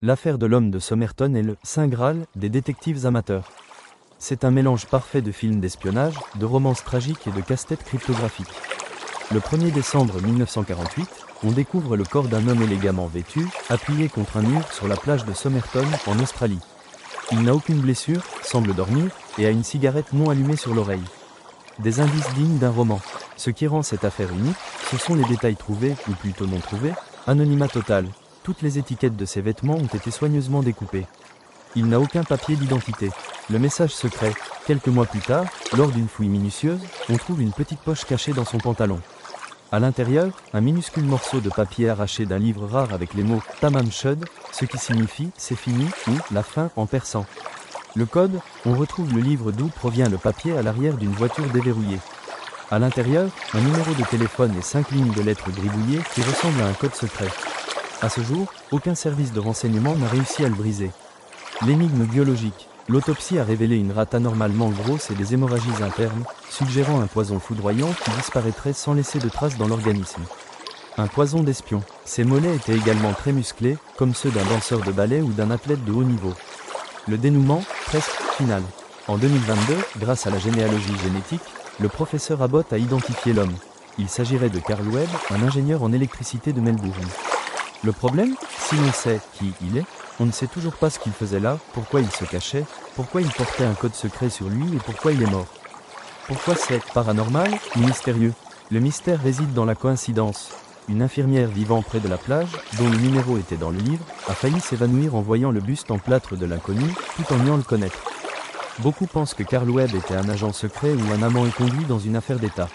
L'affaire de l'homme de Somerton est le Saint Graal des détectives amateurs. C'est un mélange parfait de films d'espionnage, de romances tragiques et de casse-tête cryptographiques. Le 1er décembre 1948, on découvre le corps d'un homme élégamment vêtu, appuyé contre un mur sur la plage de Somerton, en Australie. Il n'a aucune blessure, semble dormir, et a une cigarette non allumée sur l'oreille. Des indices dignes d'un roman. Ce qui rend cette affaire unique, ce sont les détails trouvés, ou plutôt non trouvés, anonymat total. Toutes les étiquettes de ses vêtements ont été soigneusement découpées. Il n'a aucun papier d'identité. Le message secret. Quelques mois plus tard, lors d'une fouille minutieuse, on trouve une petite poche cachée dans son pantalon. À l'intérieur, un minuscule morceau de papier arraché d'un livre rare avec les mots « Tamam Shud », ce qui signifie « c'est fini » ou « la fin » en persan. Le code, on retrouve le livre d'où provient le papier à l'arrière d'une voiture déverrouillée. À l'intérieur, un numéro de téléphone et 5 lignes de lettres gribouillées qui ressemblent à un code secret. À ce jour, aucun service de renseignement n'a réussi à le briser. L'énigme biologique. L'autopsie a révélé une rate anormalement grosse et des hémorragies internes, suggérant un poison foudroyant qui disparaîtrait sans laisser de traces dans l'organisme. Un poison d'espion. Ses mollets étaient également très musclés, comme ceux d'un danseur de ballet ou d'un athlète de haut niveau. Le dénouement, presque, final. En 2022, grâce à la généalogie génétique, le professeur Abbott a identifié l'homme. Il s'agirait de Carl Webb, un ingénieur en électricité de Melbourne. Le problème, si l'on sait qui il est, on ne sait toujours pas ce qu'il faisait là, pourquoi il se cachait, pourquoi il portait un code secret sur lui et pourquoi il est mort. Pourquoi c'est paranormal ou mystérieux? Le mystère réside dans la coïncidence. Une infirmière vivant près de la plage, dont le numéro était dans le livre, a failli s'évanouir en voyant le buste en plâtre de l'inconnu, tout en niant le connaître. Beaucoup pensent que Carl Webb était un agent secret ou un amant éconduit dans une affaire d'État.